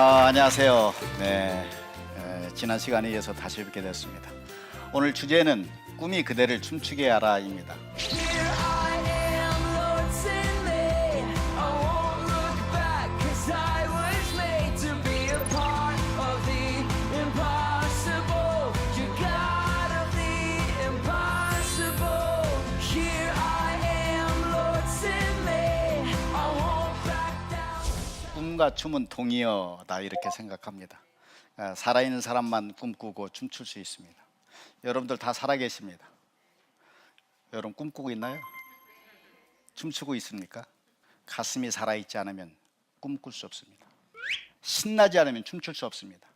안녕하세요. 지난 시간에 이어서 다시 뵙게 됐습니다. 오늘 주제는 꿈이 그대를 춤추게 하라입니다. 꿈과 춤은 동의어다 이렇게 생각합니다. 살아있는 사람만 꿈꾸고 춤출 수 있습니다. 여러분들 다 살아계십니다. 여러분 꿈꾸고 있나요? 춤추고 있습니까? 가슴이 살아있지 않으면 꿈꿀 수 없습니다. 신나지 않으면 춤출 수 없습니다.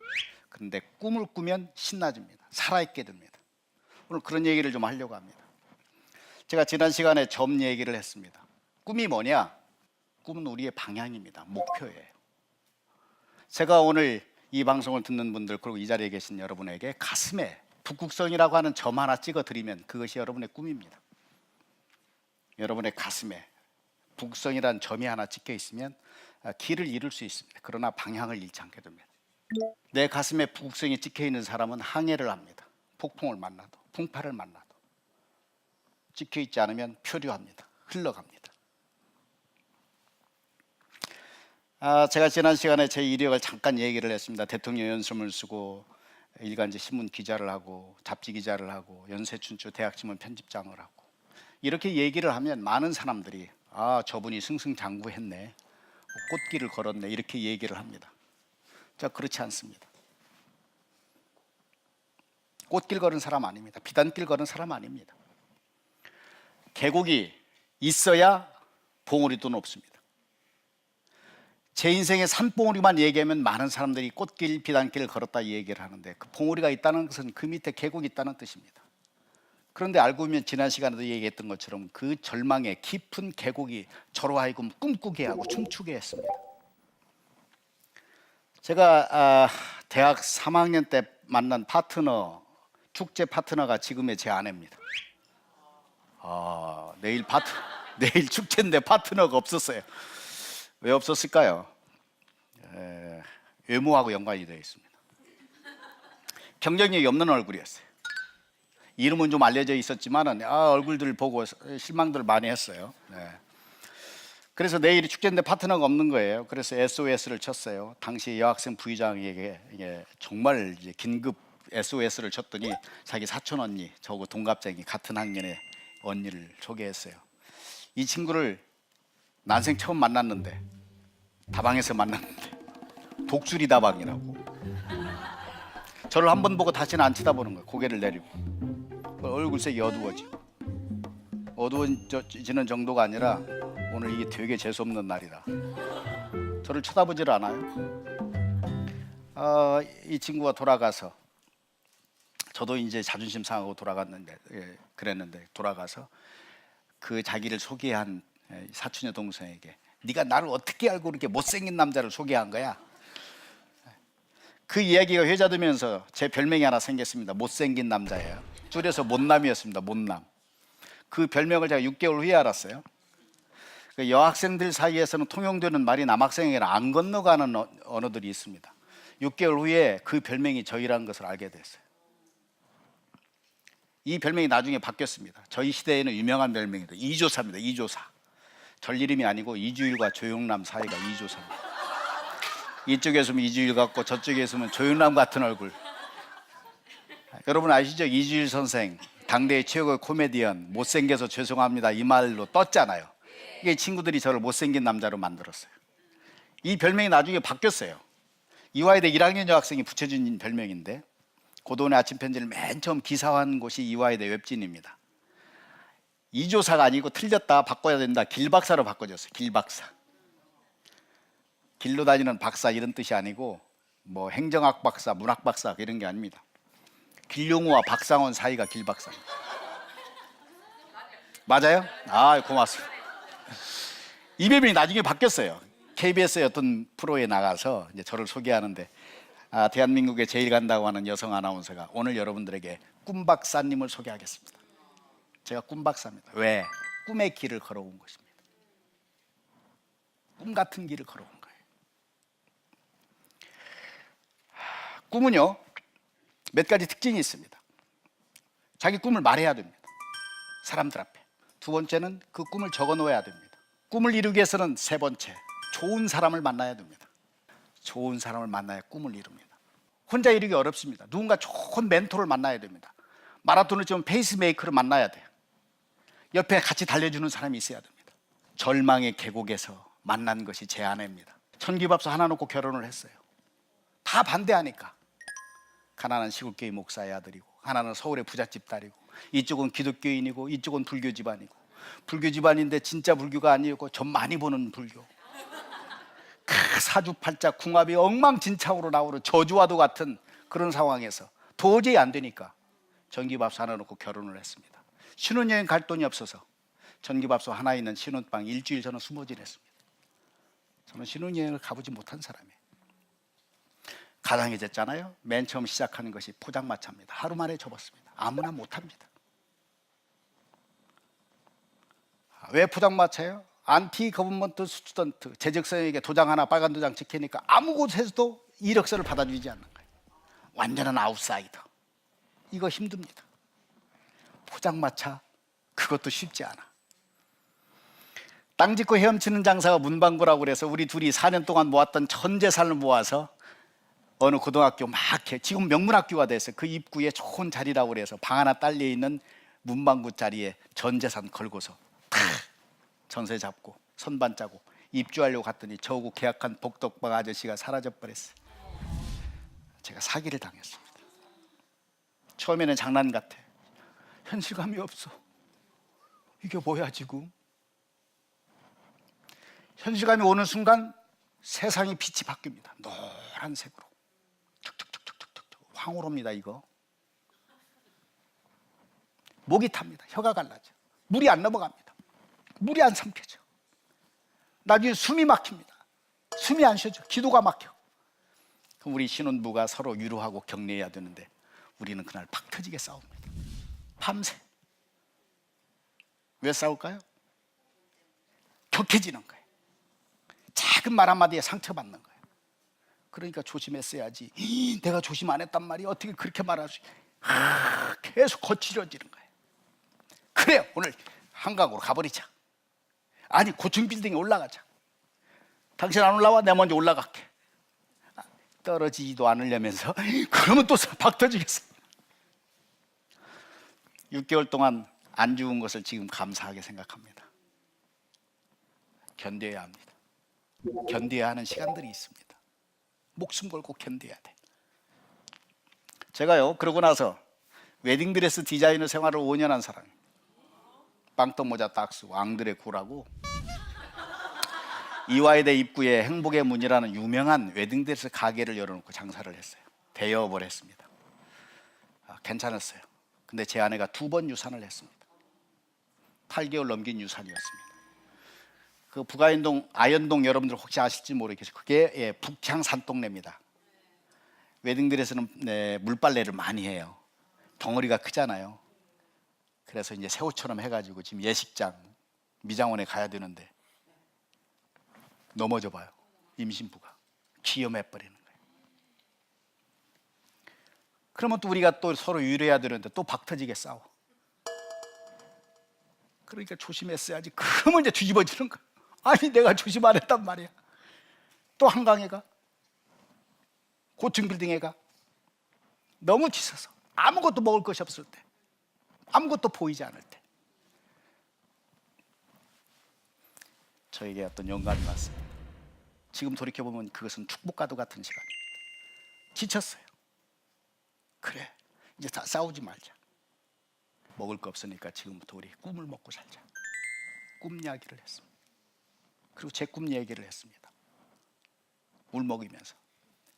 그런데 꿈을 꾸면 신나집니다. 살아있게 됩니다. 오늘 그런 얘기를 좀 하려고 합니다. 제가 지난 시간에 점 얘기를 했습니다. 꿈이 뭐냐? 꿈은 우리의 방향입니다. 목표예요. 제가 오늘 이 방송을 듣는 분들 그리고 이 자리에 계신 여러분에게 가슴에 북극성이라고 하는 점 하나 찍어드리면 그것이 여러분의 꿈입니다. 여러분의 가슴에 북극성이라는 점이 하나 찍혀 있으면 길을 잃을 수 있습니다. 그러나 방향을 잃지 않게 됩니다. 내 가슴에 북극성이 찍혀 있는 사람은 항해를 합니다. 폭풍을 만나도 풍파를 만나도 찍혀 있지 않으면 표류합니다. 흘러갑니다. 제가 지난 시간에 제 이력을 잠깐 얘기를 했습니다. 대통령 연수를 쓰고 일간지 신문 기자를 하고 잡지 기자를 하고 연세춘추 대학신문 편집장을 하고 이렇게 얘기를 하면 많은 사람들이 저분이 승승장구했네, 꽃길을 걸었네 이렇게 얘기를 합니다. 자, 그렇지 않습니다. 꽃길 걸은 사람 아닙니다. 비단길 걸은 사람 아닙니다. 계곡이 있어야 봉우리도 높습니다. 제 인생의 산봉우리만 얘기하면 많은 사람들이 꽃길, 비단길을 걸었다 얘기를 하는데 그 봉우리가 있다는 것은 그 밑에 계곡이 있다는 뜻입니다. 그런데 알고 보면 지난 시간에도 얘기했던 것처럼 그 절망의 깊은 계곡이 저로 하여금 꿈꾸게 하고 춤추게 했습니다. 제가 대학 3학년 때 만난 파트너, 축제 파트너가 지금의 제 아내입니다. 내일 축제인데 파트너가 없었어요. 왜 없었을까요? 외모하고 연관이 되어 있습니다. 경쟁력이 없는 얼굴이었어요. 이름은 좀 알려져 있었지만 얼굴들 보고 실망들 많이 했어요. 그래서 내일이 축제인데 파트너가 없는 거예요. 그래서 SOS를 쳤어요. 당시 여학생 부의장에게 정말 이제 긴급 SOS를 쳤더니 자기 사촌 언니, 저하고 동갑쟁이 같은 학년의 언니를 소개했어요. 이 친구를 난생 처음 만났는데 다방에서 만났는데 독수리 다방이라고 저를 한 번 보고 다시는 안 쳐다보는 거예요. 고개를 내리고 얼굴색이 어두워지는 정도가 아니라 오늘 이게 되게 재수없는 날이다. 저를 쳐다보질 않아요. 이 친구가 돌아가서 저도 이제 자존심 상하고 그랬는데 돌아가서 그 자기를 소개한 사촌의 동생에게 네가 나를 어떻게 알고 그렇게 못생긴 남자를 소개한 거야? 그 이야기가 회자되면서 제 별명이 하나 생겼습니다. 못생긴 남자예요. 줄여서 못남이었습니다. 못남. 그 별명을 제가 6개월 후에 알았어요. 여학생들 사이에서는 통용되는 말이 남학생에게는 안 건너가는 언어들이 있습니다. 6개월 후에 그 별명이 저희라는 것을 알게 됐어요. 이 별명이 나중에 바뀌었습니다. 저희 시대에는 유명한 별명입니다. 이조사입니다. 이조사. 절 이름이 아니고 이주일과 조용남 사이가 이조사입니다. 이쪽에 있으면 이주일 같고 저쪽에 있으면 조용남 같은 얼굴. 여러분 아시죠? 이주일 선생 당대의 최고의 코미디언 못생겨서 죄송합니다 이 말로 떴잖아요. 이게 친구들이 저를 못생긴 남자로 만들었어요. 이 별명이 나중에 바뀌었어요. 이화여대 1학년 여학생이 붙여준 별명인데 고도원의 아침 편지를 맨 처음 기사화한 곳이 이화여대 웹진입니다. 이조사가 아니고 틀렸다 바꿔야 된다 길박사로 바꿔줬어요. 길박사. 길로 다니는 박사 이런 뜻이 아니고 뭐 행정학 박사, 문학 박사 이런 게 아닙니다. 길용우와 박상원 사이가 길박사입니다. 맞아요? 고맙습니다. 이 별명이 나중에 바뀌었어요. KBS의 어떤 프로에 나가서 이제 저를 소개하는데 대한민국에 제일 간다고 하는 여성 아나운서가 오늘 여러분들에게 꿈박사님을 소개하겠습니다. 제가 꿈박사입니다. 왜? 꿈의 길을 걸어온 것입니다. 꿈 같은 길을 걸어온 거예요. 꿈은요, 몇 가지 특징이 있습니다. 자기 꿈을 말해야 됩니다. 사람들 앞에. 두 번째는 그 꿈을 적어 놓아야 됩니다. 꿈을 이루기 위해서는 세 번째, 좋은 사람을 만나야 됩니다. 좋은 사람을 만나야 꿈을 이룹니다. 혼자 이루기 어렵습니다. 누군가 좋은 멘토를 만나야 됩니다. 마라톤을 뛰면 페이스메이커를 만나야 돼요. 옆에 같이 달려주는 사람이 있어야 됩니다. 절망의 계곡에서 만난 것이 제 아내입니다. 천기밥솥 하나 놓고 결혼을 했어요. 다 반대하니까. 하나는 시골교회 목사의 아들이고, 하나는 서울의 부잣집 딸이고, 이쪽은 기독교인이고, 이쪽은 불교 집안이고, 불교 집안인데 진짜 불교가 아니고 좀 많이 보는 불교. 사주팔자 궁합이 엉망진창으로 나오는 저주와도 같은 그런 상황에서 도저히 안 되니까 전기밥솥 하나 놓고 결혼을 했습니다. 신혼여행 갈 돈이 없어서 전기밥솥 하나 있는 신혼방 일주일 저는 숨어 지냈습니다. 저는 신혼여행을 가보지 못한 사람이에요. 가당해졌잖아요. 맨 처음 시작하는 것이 포장마차입니다. 하루 만에 접었습니다. 아무나 못합니다. 왜 포장마차예요? 안티 거버먼트 스튜던트 재직생에게 도장 하나 빨간 도장 찍히니까 아무 곳에서도 이력서를 받아주지 않는 거예요. 완전한 아웃사이더. 이거 힘듭니다. 포장마차 그것도 쉽지 않아. 땅 짓고 헤엄치는 장사가 문방구라고 그래서 우리 둘이 4년 동안 모았던 전 재산을 모아서 어느 고등학교 막 해. 지금 명문학교가 됐어요. 그 입구에 좋은 자리라고 그래서 방 하나 딸려 있는 문방구 자리에 전 재산 걸고서 탁 전세 잡고 선반 짜고 입주하려고 갔더니 저하고 계약한 복덕방 아저씨가 사라져 버렸어요. 제가 사기를 당했습니다. 처음에는 장난 같아. 현실감이 없어. 이게 뭐야 지금? 현실감이 오는 순간 세상이 빛이 바뀝니다. 노란색으로 툭툭툭툭툭툭 황홀합니다. 이거 목이 탑니다. 혀가 갈라져. 물이 안 넘어갑니다. 물이 안 삼켜져. 나중에 숨이 막힙니다. 숨이 안 쉬어져. 기도가 막혀. 그럼 우리 신혼부가 서로 위로하고 격려해야 되는데 우리는 그날 팍 터지게 싸웁니다. 밤새. 왜 싸울까요? 격해지는 거예요. 작은 말 한마디에 상처받는 거예요. 그러니까 조심했어야지. 내가 조심 안 했단 말이야. 어떻게 그렇게 말할 수 있어요? 계속 거칠어지는 거예요. 그래요. 오늘 한강으로 가버리자. 아니 고층 빌딩에 올라가자. 당신 안 올라와? 내가 먼저 올라갈게. 떨어지지도 않으려면서 그러면 또 박 터지겠어. 6개월 동안 안 죽은 것을 지금 감사하게 생각합니다. 견뎌야 합니다. 견뎌야 하는 시간들이 있습니다. 목숨 걸고 견뎌야 돼. 제가요 그러고 나서 웨딩드레스 디자이너 생활을 5년 한 사람입니다. 빵떡 모자 딱 쓰고 앙드레 굴하고 이화여대 입구에 행복의 문이라는 유명한 웨딩드레스 가게를 열어놓고 장사를 했어요. 대여업을 했습니다. 괜찮았어요. 근데 제 아내가 2번 유산을 했습니다. 8개월 넘긴 유산이었습니다. 그 부가인동 아현동 여러분들 혹시 아실지 모르겠어요. 그게 북향 산동네입니다. 웨딩드레스는 물빨래를 많이 해요. 덩어리가 크잖아요. 그래서 이제 새우처럼 해가지고 지금 예식장 미장원에 가야 되는데 넘어져 봐요. 임신부가 기염해 버리는 거예요. 그러면 또 우리가 또 서로 위로해야 되는데 또 박터지게 싸워. 그러니까 조심했어야지. 그러면 이제 뒤집어지는 거야. 아니 내가 조심 안 했단 말이야. 또 한강에 가, 고층 빌딩에 가. 너무 지쳐서 아무것도 먹을 것이 없을 때, 아무것도 보이지 않을 때 저에게 어떤 영감이 왔습니다. 지금 돌이켜보면 그것은 축복과도 같은 시간입니다. 지쳤어요. 그래 이제 다 싸우지 말자. 먹을 거 없으니까 지금부터 우리 꿈을 먹고 살자. 꿈 이야기를 했습니다. 그리고 제 꿈 얘기를 했습니다. 울먹이면서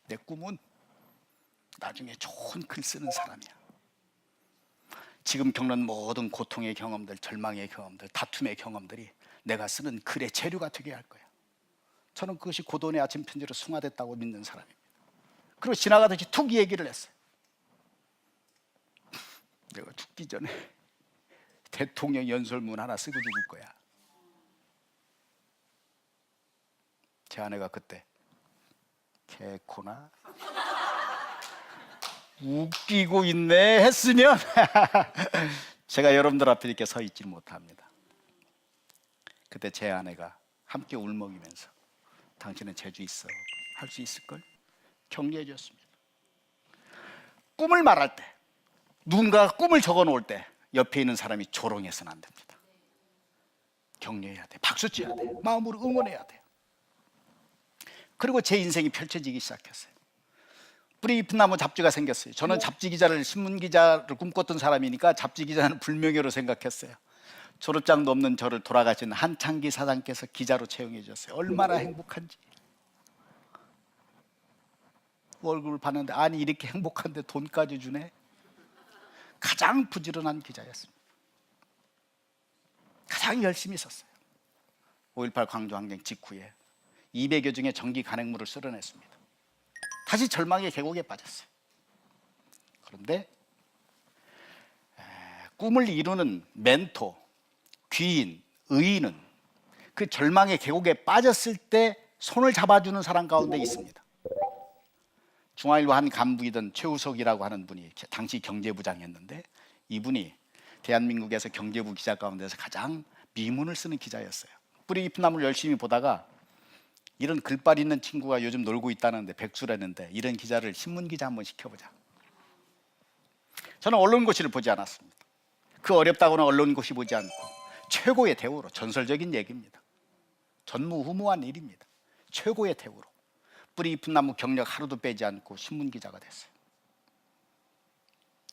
내 꿈은 나중에 좋은 글 쓰는 사람이야. 지금 겪는 모든 고통의 경험들, 절망의 경험들, 다툼의 경험들이 내가 쓰는 글의 재료가 되게 할 거야. 저는 그것이 고돈의 아침 편지로 승화됐다고 믿는 사람입니다. 그리고 지나가듯이 툭 얘기를 했어요. 내가 죽기 전에 대통령 연설문 하나 쓰고 죽을 거야. 제 아내가 그때 개코나 웃기고 있네 했으면 제가 여러분들 앞에 이렇게 서 있지 못합니다. 그때 제 아내가 함께 울먹이면서 당신은 재주 있어, 할 수 있을걸? 격려해 줬습니다. 꿈을 말할 때, 누군가가 꿈을 적어 놓을 때 옆에 있는 사람이 조롱해서는 안 됩니다. 격려해야 돼, 박수 쳐야 돼, 마음으로 응원해야 돼요. 그리고 제 인생이 펼쳐지기 시작했어요. 뿌리 잎은 나무 잡지가 생겼어요. 저는 잡지 기자를, 신문 기자를 꿈꿨던 사람이니까 잡지 기자는 불명예로 생각했어요. 졸업장도 없는 저를 돌아가신 한창기 사장께서 기자로 채용해 주셨어요. 얼마나 행복한지. 월급을 받는데 아니 이렇게 행복한데 돈까지 주네. 가장 부지런한 기자였습니다. 가장 열심히 썼어요. 5.18 광주항쟁 직후에 200여 중의 전기 간행물을 쓸어냈습니다. 다시 절망의 계곡에 빠졌어요. 그런데 꿈을 이루는 멘토, 귀인, 의인은 그 절망의 계곡에 빠졌을 때 손을 잡아주는 사람 가운데 있습니다. 중앙일보 한 간부이던 최우석이라고 하는 분이 당시 경제부장이었는데, 이분이 대한민국에서 경제부 기자 가운데서 가장 미문을 쓰는 기자였어요. 뿌리 잎은 나무를 열심히 보다가 이런 글빨 있는 친구가 요즘 놀고 있다는데, 백수라는데 이런 기자를 신문 기자 한번 시켜보자. 저는 언론고시를 보지 않았습니다. 그 어렵다고는 언론고시 보지 않고 최고의 대우로, 전설적인 얘기입니다. 전무후무한 일입니다. 최고의 대우로 뿌리 잎은 나무 경력 하루도 빼지 않고 신문 기자가 됐어요.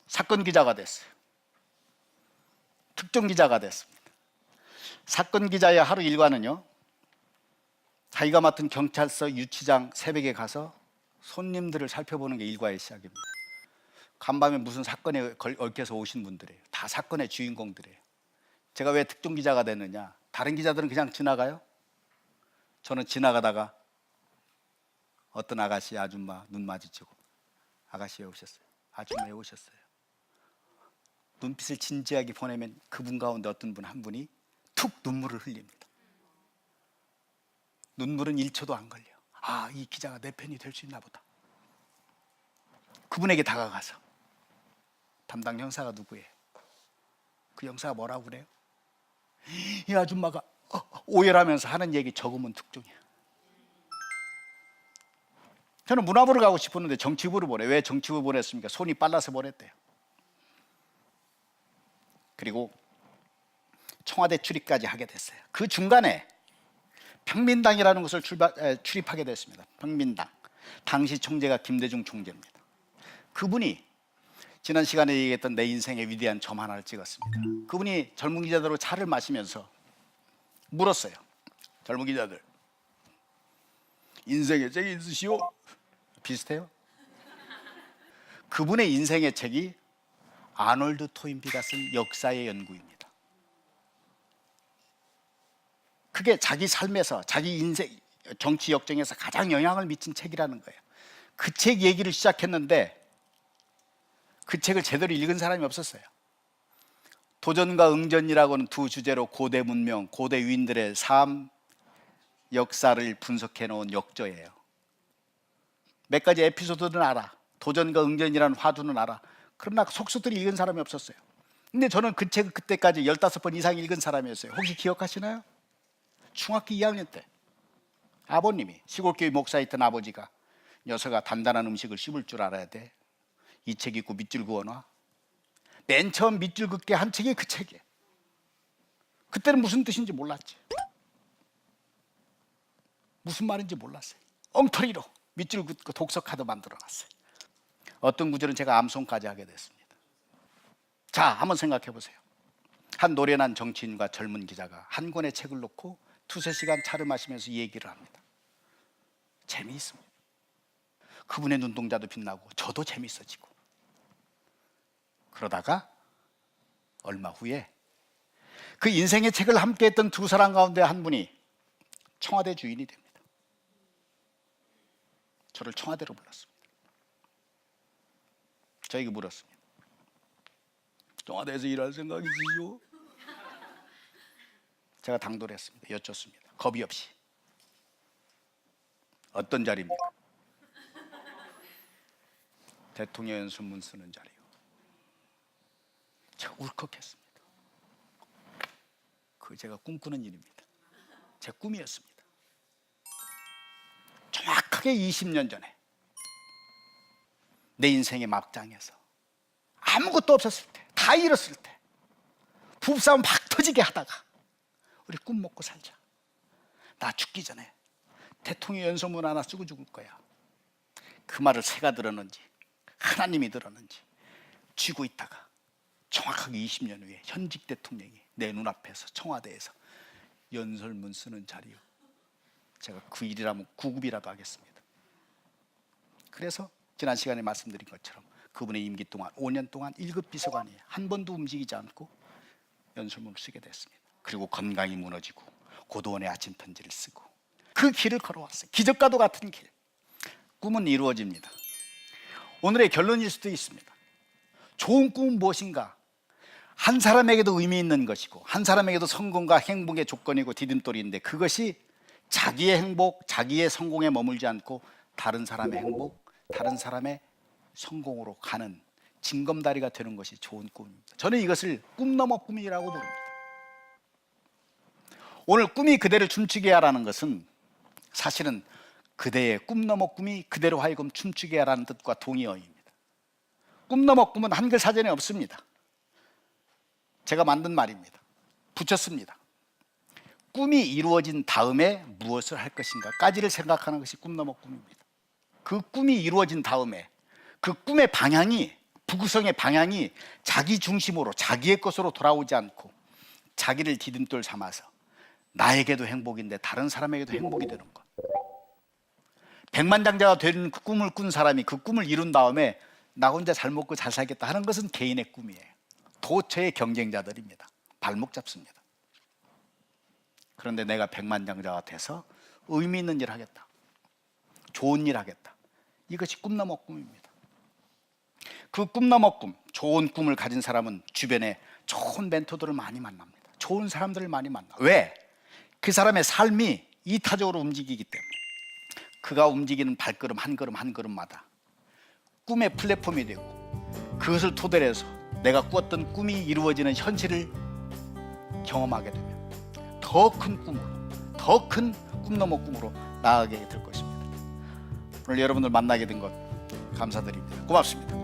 사건 기자가 됐어요. 특종 기자가 됐습니다. 사건 기자의 하루 일과는요, 자기가 맡은 경찰서 유치장 새벽에 가서 손님들을 살펴보는 게 일과의 시작입니다. 간밤에 무슨 사건에 얽혀서 오신 분들이에요. 다 사건의 주인공들이에요. 제가 왜 특종 기자가 됐느냐? 다른 기자들은 그냥 지나가요. 저는 지나가다가 어떤 아가씨, 아줌마 눈 마주치고, 아가씨 왜 오셨어요? 아줌마 왜 오셨어요? 눈빛을 진지하게 보내면 그분 가운데 어떤 분 한 분이 툭 눈물을 흘립니다. 눈물은 1초도 안 걸려. 아, 이 기자가 내 편이 될 수 있나 보다. 그분에게 다가가서, 담당 형사가 누구예요? 그 형사가 뭐라고 그래요? 이 아줌마가 오열하면서 하는 얘기 적으면 특종이야. 저는 문화부를 가고 싶었는데 정치부를 보내. 왜 정치부 보냈습니까? 손이 빨라서 보냈대요. 그리고 청와대 출입까지 하게 됐어요. 그 중간에 평민당이라는 것을 출입하게 됐습니다. 평민당. 당시 총재가 김대중 총재입니다. 그분이 지난 시간에 얘기했던 내 인생의 위대한 점 하나를 찍었습니다. 그분이 젊은 기자들로 차를 마시면서 물었어요. 젊은 기자들, 인생의 책이 있으시오? 비슷해요? 그분의 인생의 책이 아놀드 토인비가 쓴 역사의 연구입니다. 그게 자기 삶에서, 자기 인생, 정치 역정에서 가장 영향을 미친 책이라는 거예요. 그 책 얘기를 시작했는데 그 책을 제대로 읽은 사람이 없었어요. 도전과 응전이라고는 두 주제로 고대 문명, 고대 유인들의 삶, 역사를 분석해 놓은 역조예요. 몇 가지 에피소드는 알아. 도전과 응전이라는 화두는 알아. 그러나 속수들이 읽은 사람이 없었어요. 근데 저는 그 책을 그때까지 15번 이상 읽은 사람이었어요. 혹시 기억하시나요? 중학교 2학년 때 아버님이, 시골교회 목사였던 아버지가, 녀석아 단단한 음식을 씹을 줄 알아야 돼. 이 책 읽고 밑줄 그어놔. 맨 처음 밑줄 긋게 한 책이 그 책이에요. 그때는 무슨 뜻인지 몰랐지. 무슨 말인지 몰랐어요. 엉터리로 밑줄 긋고 독서 카드 만들어놨어요. 어떤 구절은 제가 암송까지 하게 됐습니다. 자, 한번 생각해 보세요. 한 노련한 정치인과 젊은 기자가 한 권의 책을 놓고 두세 시간 차를 마시면서 얘기를 합니다. 재미있습니다. 그분의 눈동자도 빛나고 저도 재미있어지고. 그러다가 얼마 후에 그 인생의 책을 함께 했던 두 사람 가운데 한 분이 청와대 주인이 됩니다. 저를 청와대로 불렀습니다. 저에게 물었습니다. 청와대에서 일할 생각이시죠? 제가 당돌했습니다. 여쭙습니다. 겁이 없이. 어떤 자리입니까? 대통령 연설문 쓰는 자리요. 제가 울컥했습니다. 그 제가 꿈꾸는 일입니다. 제 꿈이었습니다. 정확하게 20년 전에 내 인생의 막장에서 아무것도 없었을 때, 다 잃었을 때, 부부싸움 막 터지게 하다가 우리 꿈 먹고 살자. 나 죽기 전에 대통령 연설문 하나 쓰고 죽을 거야. 그 말을 새가 들었는지 하나님이 들었는지 쥐고 있다가 정확하게 20년 후에 현직 대통령이 내 눈앞에서 청와대에서 연설문 쓰는 자리요. 제가 그 일이라면 구급이라도 하겠습니다. 그래서 지난 시간에 말씀드린 것처럼 그분의 임기 동안 5년 동안 1급 비서관이 한 번도 움직이지 않고 연설문을 쓰게 됐습니다. 그리고 건강이 무너지고 고도원의 아침 편지를 쓰고 그 길을 걸어왔어요. 기적과도 같은 길. 꿈은 이루어집니다. 오늘의 결론일 수도 있습니다. 좋은 꿈은 무엇인가? 한 사람에게도 의미 있는 것이고 한 사람에게도 성공과 행복의 조건이고 디딤돌인데 그것이 자기의 행복, 자기의 성공에 머물지 않고 다른 사람의 행복, 다른 사람의 성공으로 가는 징검다리가 되는 것이 좋은 꿈입니다. 저는 이것을 꿈 넘어 꿈이라고 부릅니다. 오늘 꿈이 그대를 춤추게 하라는 것은 사실은 그대의 꿈 넘어 꿈이 그대로 하여금 춤추게 하라는 뜻과 동의어입니다. 꿈 넘어 꿈은 한글 사전에 없습니다. 제가 만든 말입니다. 붙였습니다. 꿈이 이루어진 다음에 무엇을 할 것인가까지를 생각하는 것이 꿈 넘어 꿈입니다. 그 꿈이 이루어진 다음에 그 꿈의 방향이, 부구성의 방향이 자기 중심으로 자기의 것으로 돌아오지 않고 자기를 디딤돌 삼아서 나에게도 행복인데 다른 사람에게도 행복이 되는 것. 백만장자가 되는 그 꿈을 꾼 사람이 그 꿈을 이룬 다음에 나 혼자 잘 먹고 잘 살겠다 하는 것은 개인의 꿈이에요. 도처의 경쟁자들입니다. 발목 잡습니다. 그런데 내가 백만장자가 돼서 의미 있는 일 하겠다, 좋은 일 하겠다, 이것이 꿈 넘어 꿈입니다. 그 꿈 넘어 꿈, 좋은 꿈을 가진 사람은 주변에 좋은 멘토들을 많이 만납니다. 좋은 사람들을 많이 만나. 왜? 그 사람의 삶이 이타적으로 움직이기 때문에. 그가 움직이는 발걸음 한 걸음 한 걸음마다 꿈의 플랫폼이 되고 그것을 토대로 해서 내가 꾸었던 꿈이 이루어지는 현실을 경험하게 되면 더 큰 꿈으로, 더 큰 꿈 넘어 꿈으로 나아가게 될 것입니다. 오늘 여러분들 만나게 된 것 감사드립니다. 고맙습니다.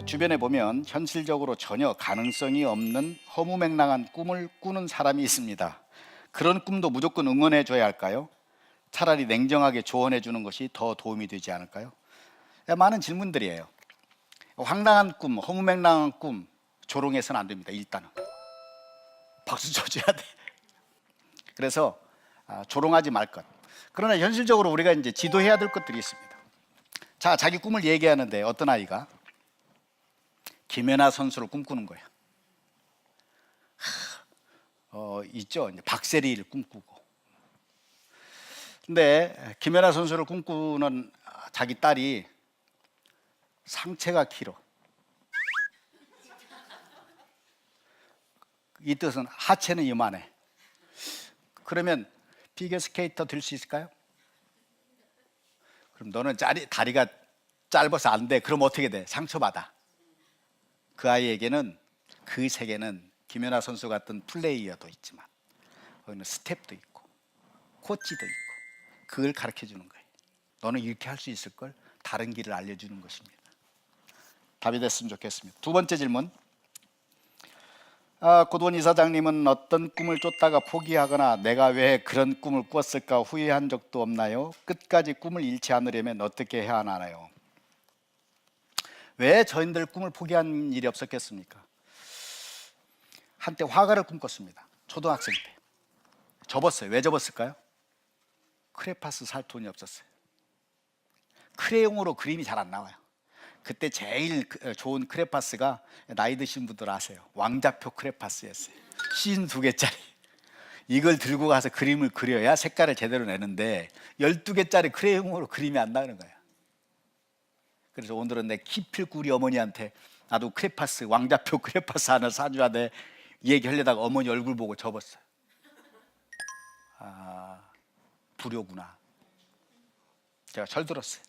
주변에 보면 현실적으로 전혀 가능성이 없는 허무맹랑한 꿈을 꾸는 사람이 있습니다. 그런 꿈도 무조건 응원해 줘야 할까요? 차라리 냉정하게 조언해 주는 것이 더 도움이 되지 않을까요? 많은 질문들이에요. 황당한 꿈, 허무맹랑한 꿈 조롱해서는 안 됩니다. 일단은 박수 쳐줘야 돼. 그래서 조롱하지 말 것. 그러나 현실적으로 우리가 이제 지도해야 될 것들이 있습니다. 자, 자기 꿈을 얘기하는데 어떤 아이가 김연아 선수를 꿈꾸는 거야. 있죠. 이제 박세리를 꿈꾸고. 근데 김연아 선수를 꿈꾸는 자기 딸이 상체가 길어. 이 뜻은 하체는 이만해. 그러면 피겨스케이터 될 수 있을까요? 그럼 너는 다리가 짧아서 안 돼. 그럼 어떻게 돼? 상처받아. 그 아이에게는, 그 세계는 김연아 선수 같은 플레이어도 있지만 거기는 스텝도 있고 코치도 있고 그걸 가르쳐 주는 거예요. 너는 이렇게 할 수 있을 걸, 다른 길을 알려주는 것입니다. 답이 됐으면 좋겠습니다. 두 번째 질문. 고도원 이사장님은 어떤 꿈을 쫓다가 포기하거나 내가 왜 그런 꿈을 꾸었을까 후회한 적도 없나요? 끝까지 꿈을 잃지 않으려면 어떻게 해야 하나요? 왜 저희들 꿈을 포기한 일이 없었겠습니까? 한때 화가를 꿈꿨습니다. 초등학생 때. 접었어요. 왜 접었을까요? 크레파스 살 돈이 없었어요. 크레용으로 그림이 잘 안 나와요. 그때 제일 좋은 크레파스가 나이 드신 분들 아세요. 왕자표 크레파스였어요. 52개짜리. 이걸 들고 가서 그림을 그려야 색깔을 제대로 내는데 12개짜리 크레용으로 그림이 안 나오는 거야. 그래서 오늘은 내 키필구리 어머니한테 나도 크레파스, 왕자표 크레파스 하나 사줘야 돼 얘기하려다가 어머니 얼굴 보고 접었어요. 아, 불효구나. 제가 철들었어요.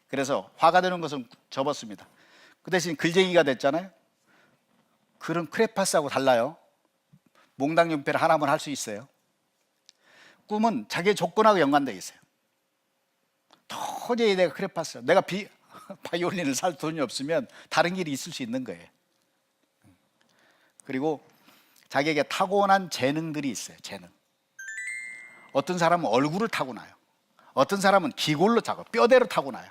그래서 화가 되는 것은 접었습니다. 그 대신 글쟁이가 됐잖아요. 글은 크레파스하고 달라요. 몽당연필 하나만 할 수 있어요. 꿈은 자기의 조건하고 연관되어 있어요. 도저히 내가 크레파스, 내가 바이올린을 살 돈이 없으면 다른 길이 있을 수 있는 거예요. 그리고 자기에게 타고난 재능들이 있어요. 재능. 어떤 사람은 얼굴을 타고나요. 어떤 사람은 기골로 타고 뼈대로 타고나요.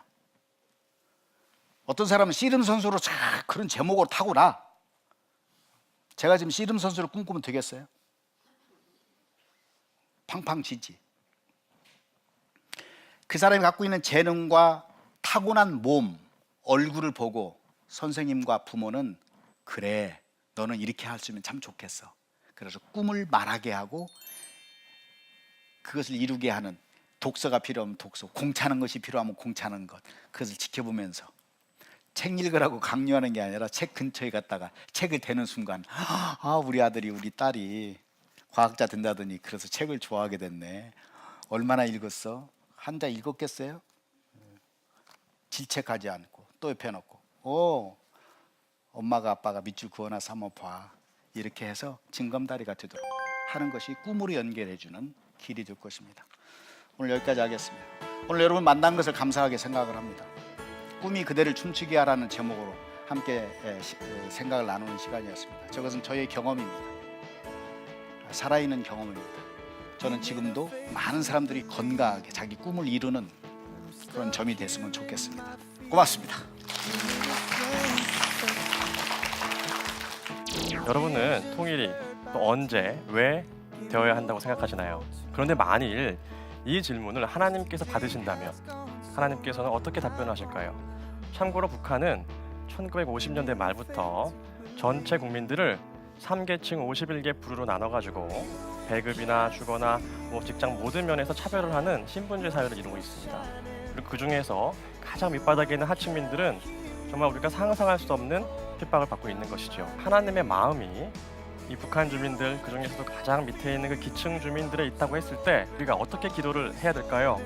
어떤 사람은 씨름 선수로 쫙 그런 제목으로 타고나. 제가 지금 씨름 선수를 꿈꾸면 되겠어요? 팡팡 지지. 그 사람이 갖고 있는 재능과 타고난 몸, 얼굴을 보고 선생님과 부모는 그래, 너는 이렇게 할 수 있으면 참 좋겠어. 그래서 꿈을 말하게 하고 그것을 이루게 하는, 독서가 필요하면 독서, 공차는 것이 필요하면 공차는 것, 그것을 지켜보면서 책 읽으라고 강요하는 게 아니라 책 근처에 갔다가 책을 대는 순간 아, 우리 아들이 우리 딸이 과학자 된다더니 그래서 책을 좋아하게 됐네. 얼마나 읽었어? 한 장 읽었겠어요? 질책하지 않고 또 옆에 놓고 엄마가 아빠가 밑줄 그어놔서 한번 봐. 이렇게 해서 징검다리가 되도록 하는 것이 꿈으로 연결해주는 길이 될 것입니다. 오늘 여기까지 하겠습니다. 오늘 여러분 만난 것을 감사하게 생각을 합니다. 꿈이 그대를 춤추게 하라는 제목으로 함께 생각을 나누는 시간이었습니다. 저것은 저의 경험입니다. 살아있는 경험입니다. 저는 지금도 많은 사람들이 건강하게 자기 꿈을 이루는 그런 점이 됐으면 좋겠습니다. 고맙습니다. 여러분은 통일이 또 언제, 왜 되어야 한다고 생각하시나요? 그런데 만일 이 질문을 하나님께서 받으신다면 하나님께서는 어떻게 답변하실까요? 참고로 북한은 1950년대 말부터 전체 국민들을 3계층 51개 부류로 나눠가지고 배급이나 주거나 직장 모든 면에서 차별을 하는 신분제 사회를 이루고 있습니다. 그리고 그 중에서 가장 밑바닥에 있는 하층민들은 정말 우리가 상상할 수 없는 핍박을 받고 있는 것이죠. 하나님의 마음이 이 북한 주민들, 그 중에서도 가장 밑에 있는 그 기층 주민들에 있다고 했을 때 우리가 어떻게 기도를 해야 될까요?